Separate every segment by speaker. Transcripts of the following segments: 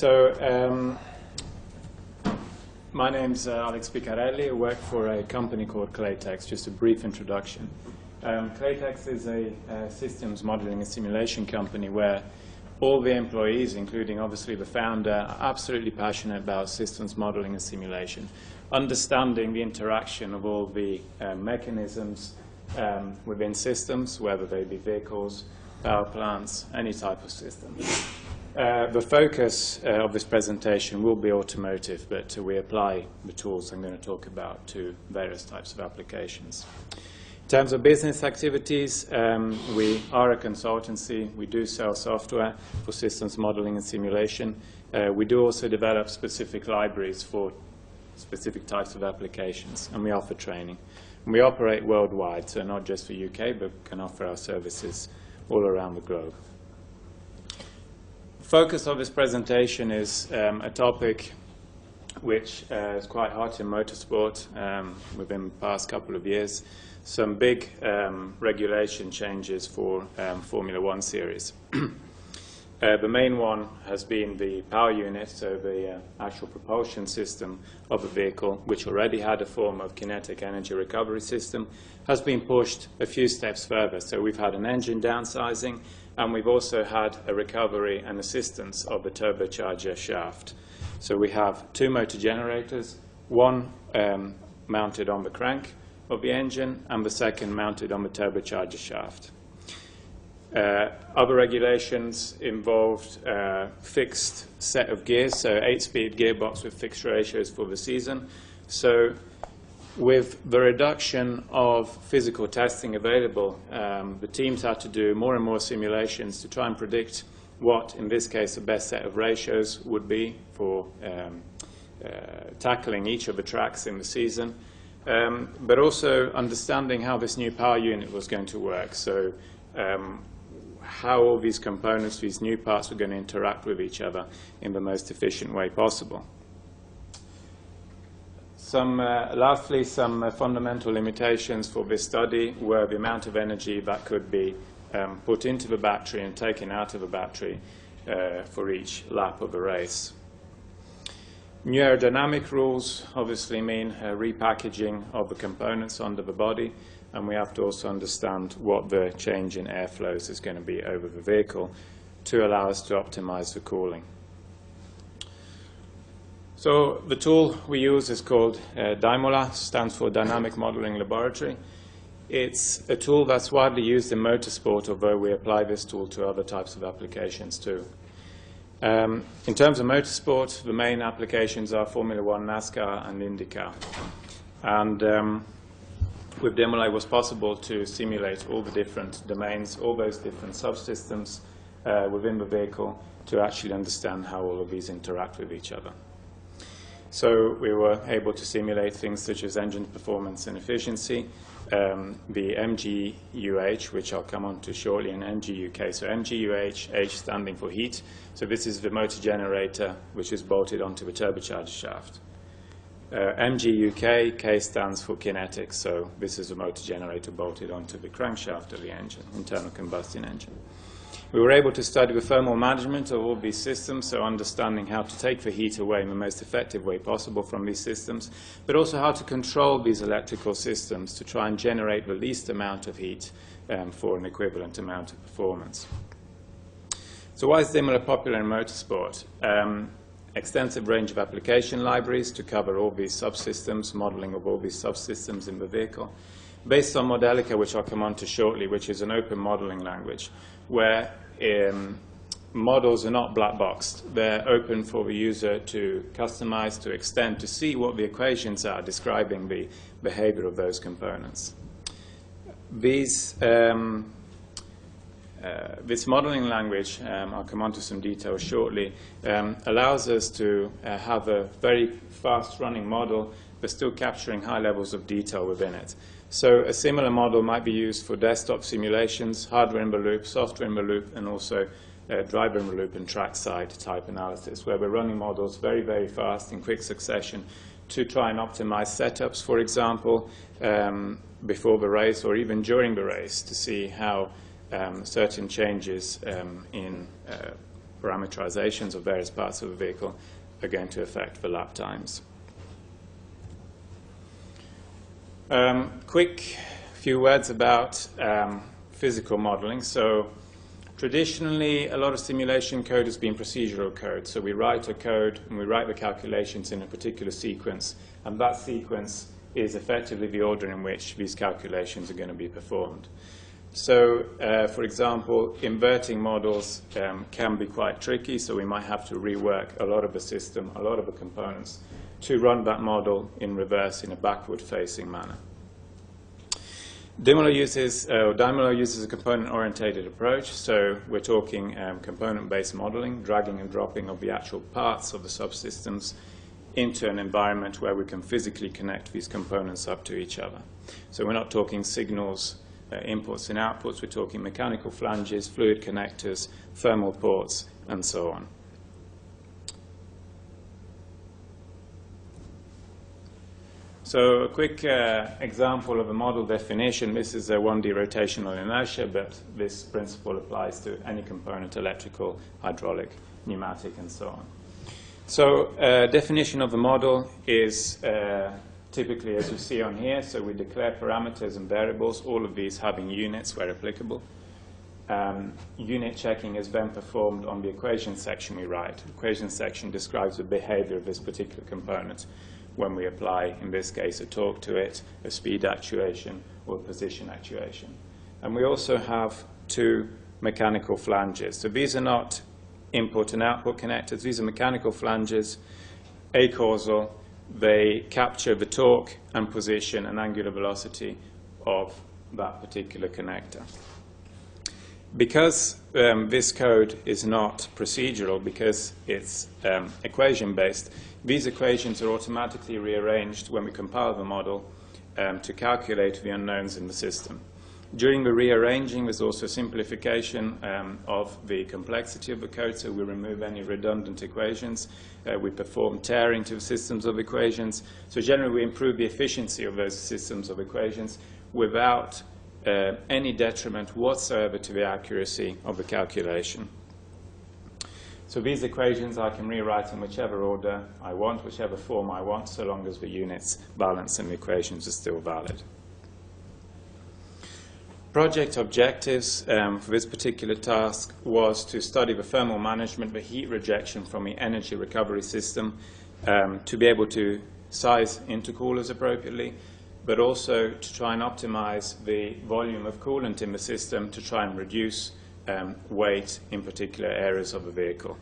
Speaker 1: My name's Alex Picarelli. I work for a company called Claytex. Just a brief introduction. Claytex is a systems modeling and simulation company where all the employees, including obviously the founder, are absolutely passionate about systems modeling and simulation, understanding the interaction of all the mechanisms within systems, whether they be vehicles, power plants, any type of system. The focus of this presentation will be automotive, but we apply the tools I'm going to talk about to various types of applications. In terms of business activities, we are a consultancy. We do sell software for systems modeling and simulation. We do also develop specific libraries for specific types of applications, and we offer training. And we operate worldwide, so not just for UK, but can offer our services all around the globe. The focus of this presentation is a topic which is quite hot in motorsport within the past couple of years. Some big regulation changes for Formula One series. The main one has been the power unit, so the actual propulsion system of a vehicle, which already had a form of kinetic energy recovery system, has been pushed a few steps further. So we've had an engine downsizing, and we've also had a recovery and assistance of the turbocharger shaft. So we have two motor generators, one mounted on the crank of the engine, and the second mounted on the turbocharger shaft. Other regulations involved fixed set of gears, so 8-speed gearbox with fixed ratios for the season. So with the reduction of physical testing available, the teams had to do more and more simulations to try and predict what, in this case, the best set of ratios would be for tackling each of the tracks in the season, but also understanding how this new power unit was going to work. So how all these components, these new parts, were going to interact with each other in the most efficient way possible. Lastly, some fundamental limitations for this study were the amount of energy that could be put into the battery and taken out of the battery for each lap of the race. New aerodynamic rules obviously mean repackaging of the components under the body, and we have to also understand what the change in airflows is going to be over the vehicle to allow us to optimize the cooling. So the tool we use is called DYMOLA, stands for Dynamic Modeling Laboratory. It's a tool that's widely used in motorsport, although we apply this tool to other types of applications too. In terms of motorsport, the main applications are Formula One, NASCAR, and IndyCar. And with DYMOLA, it was possible to simulate all the different domains, all those different subsystems within the vehicle to actually understand how all of these interact with each other. So we were able to simulate things such as engine performance and efficiency, the MGUH, which I'll come on to shortly, and MGUK. So MGUH, H standing for heat. So this is the motor generator, which is bolted onto the turbocharger shaft. MGUK, K stands for kinetics. So this is the motor generator bolted onto the crankshaft of the engine, internal combustion engine. We were able to study the thermal management of all these systems, so understanding how to take the heat away in the most effective way possible from these systems, but also how to control these electrical systems to try and generate the least amount of heat for an equivalent amount of performance. So why is DYMOLA popular in motorsport? Extensive range of application libraries to cover all these subsystems, modeling of all these subsystems in the vehicle, based on Modelica, which I'll come on to shortly, which is an open modeling language, where models are not black boxed. They're open for the user to customize, to extend, to see what the equations are describing the behavior of those components. This modeling language, I'll come on to some details shortly, allows us to have a very fast running model, but still capturing high levels of detail within it. So a similar model might be used for desktop simulations, hardware in the loop, software in the loop, and also driver in the loop and trackside type analysis, where we're running models very, very fast in quick succession to try and optimize setups, for example, before the race or even during the race, to see how certain changes in parameterizations of various parts of the vehicle are going to affect the lap times. Quick few words about physical modeling. So traditionally, a lot of simulation code has been procedural code. So we write a code and we write the calculations in a particular sequence, and that sequence is effectively the order in which these calculations are going to be performed. So, for example, inverting models can be quite tricky, so we might have to rework a lot of the system, a lot of the components, to run that model in reverse in a backward-facing manner. Daimler uses a component-oriented approach, so we're talking component-based modeling, dragging and dropping of the actual parts of the subsystems into an environment where we can physically connect these components up to each other. So we're not talking signals, inputs and outputs, we're talking mechanical flanges, fluid connectors, thermal ports, and so on. So a quick example of a model definition. This is a 1D rotational inertia, but this principle applies to any component, electrical, hydraulic, pneumatic, and so on. So definition of the model is typically as you see on here. So we declare parameters and variables, all of these having units where applicable. Unit checking is then performed on the equation section we write. The equation section describes the behavior of this particular component when we apply, in this case, a torque to it, a speed actuation, or a position actuation. And we also have two mechanical flanges. So these are not input and output connectors. These are mechanical flanges, acausal. They capture the torque and position and angular velocity of that particular connector. Because this code is not procedural, because it's equation-based, these equations are automatically rearranged when we compile the model to calculate the unknowns in the system. During the rearranging, there's also simplification of the complexity of the code, so we remove any redundant equations. We perform tearing to the systems of equations. So generally, we improve the efficiency of those systems of equations without any detriment whatsoever to the accuracy of the calculation. So these equations I can rewrite in whichever order I want, whichever form I want, so long as the units balance and the equations are still valid. Project objectives for this particular task was to study the thermal management, the heat rejection from the energy recovery system, to be able to size intercoolers appropriately, but also to try and optimize the volume of coolant in the system to try and reduce weight in particular areas of the vehicle.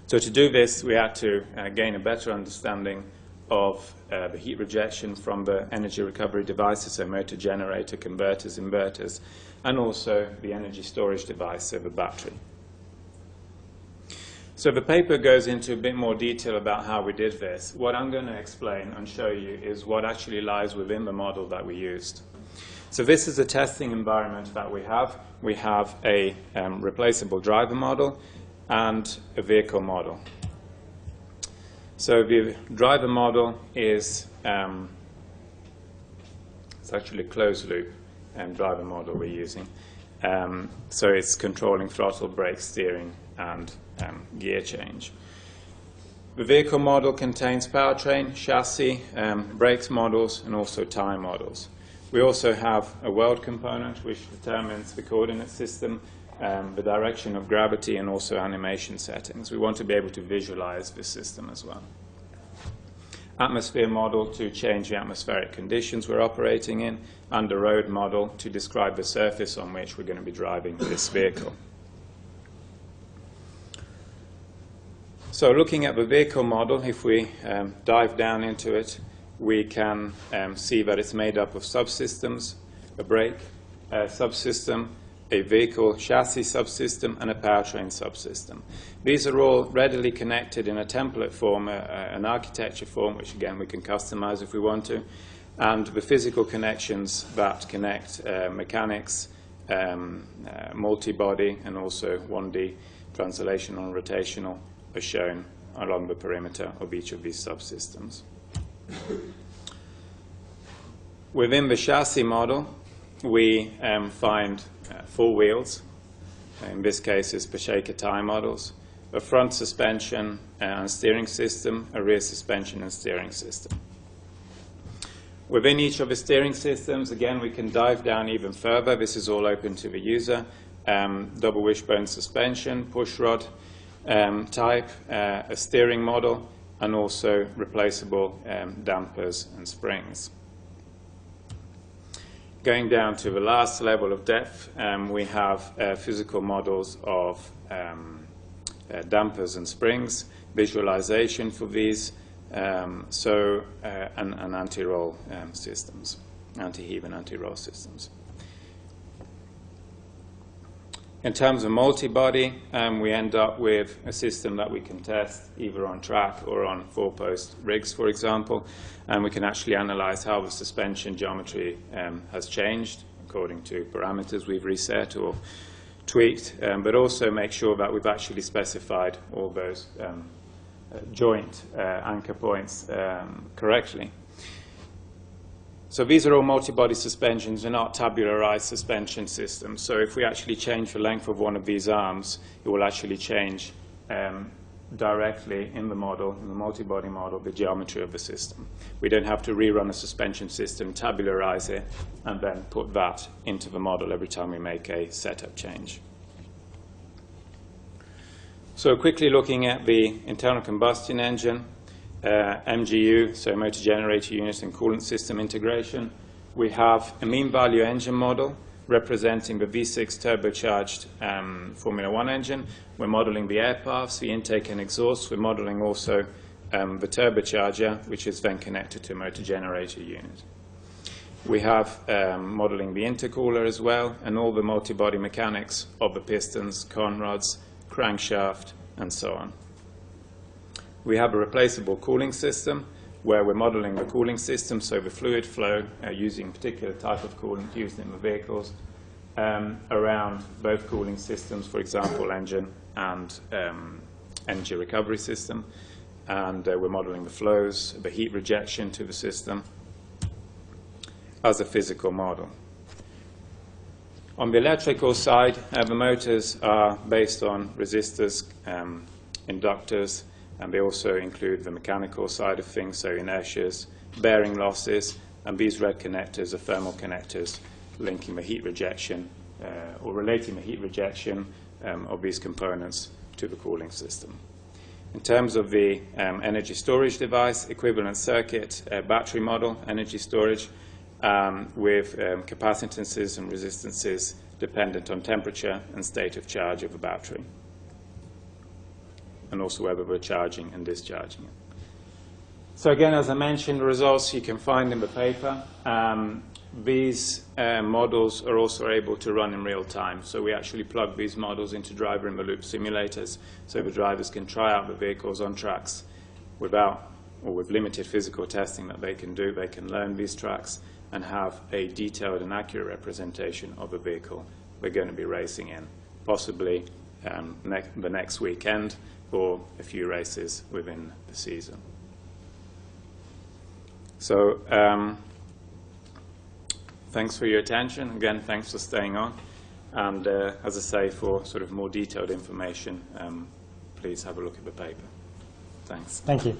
Speaker 1: So to do this, we had to gain a better understanding of the heat rejection from the energy recovery devices, so motor generator, converters, inverters, and also the energy storage device, so the battery. So the paper goes into a bit more detail about how we did this. What I'm going to explain and show you is what actually lies within the model that we used. So this is a testing environment that we have. We have a replaceable driver model and a vehicle model. So the driver model is it's actually a closed loop driver model we're using. So it's controlling throttle, brake, steering, and gear change. The vehicle model contains powertrain, chassis, brakes models, and also tire models. We also have a world component which determines the coordinate system, the direction of gravity, and also animation settings. We want to be able to visualize this system as well. Atmosphere model to change the atmospheric conditions we're operating in, and a road model to describe the surface on which we're going to be driving this vehicle. So looking at the vehicle model, if we dive down into it, we can see that it's made up of subsystems, a brake subsystem, a vehicle chassis subsystem, and a powertrain subsystem. These are all readily connected in a template form, an architecture form, which again we can customize if we want to, and the physical connections that connect mechanics, multibody, and also 1D translational and rotational are shown along the perimeter of each of these subsystems. Within the chassis model, we find four wheels, in this case is per shaker tire models, a front suspension and steering system, a rear suspension and steering system. Within each of the steering systems, again, we can dive down even further. This is all open to the user. Double wishbone suspension, push rod type, a steering model, and also replaceable dampers and springs. Going down to the last level of depth, we have physical models of dampers and springs, visualization for these, and anti-roll systems, anti-heave and anti-roll systems. In terms of multi-body, we end up with a system that we can test either on track or on four-post rigs, for example, and we can actually analyze how the suspension geometry has changed according to parameters we've reset or tweaked, but also make sure that we've actually specified all those joint anchor points correctly. So these are all multi-body suspensions. They're not tabularized suspension systems. So if we actually change the length of one of these arms, it will actually change directly in the model, in the multi-body model, the geometry of the system. We don't have to rerun a suspension system, tabularize it, and then put that into the model every time we make a setup change. So quickly looking at the internal combustion engine, MGU, so motor generator unit and coolant system integration. We have a mean value engine model representing the V6 turbocharged Formula 1 engine. We're modeling the air paths, the intake and exhaust. We're modeling also the turbocharger, which is then connected to a motor generator unit. We have modeling the intercooler as well, and all the multi-body mechanics of the pistons, con rods, crankshaft, and so on. We have a replaceable cooling system where we're modeling the cooling system, so the fluid flow using a particular type of coolant used in the vehicles around both cooling systems, for example, engine and energy recovery system. And we're modeling the flows, the heat rejection to the system as a physical model. On the electrical side, the motors are based on resistors, inductors, and they also include the mechanical side of things, so inertias, bearing losses, and these red connectors are thermal connectors linking the heat rejection or relating the heat rejection of these components to the cooling system. In terms of the energy storage device, equivalent circuit battery model, energy storage, with capacitances and resistances dependent on temperature and state of charge of the battery, and also whether we're charging and discharging it. So again, as I mentioned, the results you can find in the paper. These models are also able to run in real time. So we actually plug these models into driver-in-the-loop simulators, so the drivers can try out the vehicles on tracks without or with limited physical testing that they can do. They can learn these tracks and have a detailed and accurate representation of the vehicle we're going to be racing in, possibly the next weekend or a few races within the season. So thanks for your attention. Again, thanks for staying on. And as I say, for sort of more detailed information, please have a look at the paper. Thanks.
Speaker 2: Thank you.